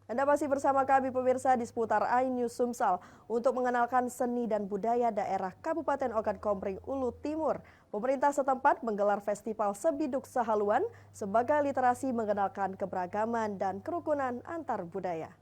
Anda masih bersama kami pemirsa di seputar iNews Sumsel untuk mengenalkan seni dan budaya daerah Kabupaten Ogan Komering Ulu Timur. Pemerintah setempat menggelar festival Sebiduk Sahaluan sebagai literasi mengenalkan keberagaman dan kerukunan antar budaya.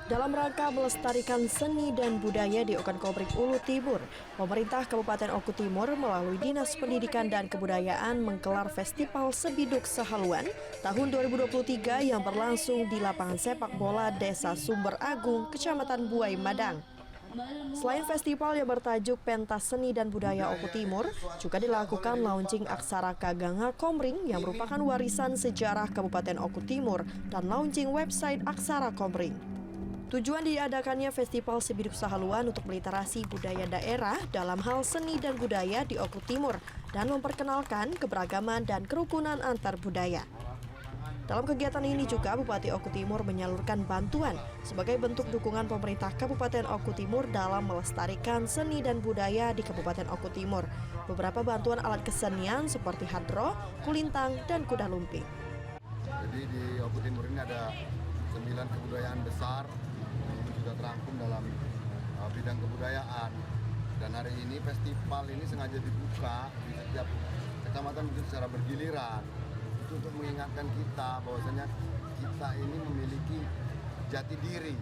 Dalam rangka melestarikan seni dan budaya di Ogan Komering Ulu Timur, pemerintah Kabupaten Oku Timur melalui Dinas Pendidikan dan Kebudayaan menggelar Festival Sebiduk Sahaluan tahun 2023 yang berlangsung di lapangan sepak bola Desa Sumber Agung, Kecamatan Buai Madang. Selain festival yang bertajuk Pentas Seni dan Budaya Oku Timur, juga dilakukan launching Aksara Kaganga Komering yang merupakan warisan sejarah Kabupaten Oku Timur dan launching website Aksara Komering. Tujuan diadakannya Festival Sebiduk Sahaluan untuk meliterasi budaya daerah dalam hal seni dan budaya di Oku Timur dan memperkenalkan keberagaman dan kerukunan antar budaya. Dalam kegiatan ini juga Bupati Oku Timur menyalurkan bantuan sebagai bentuk dukungan pemerintah Kabupaten Oku Timur dalam melestarikan seni dan budaya di Kabupaten Oku Timur. Beberapa bantuan alat kesenian seperti hadroh, kulintang, dan kuda lumping. Jadi di Oku Timur ini ada 9 kebudayaan besar yang juga terangkum dalam bidang kebudayaan. Dan hari ini festival ini sengaja dibuka di setiap kecamatan secara bergiliran. Itu untuk mengingatkan kita bahwasanya kita ini memiliki jati diri.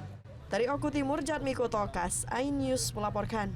Dari Oku Timur, Jatmiko Tokas, iNews melaporkan.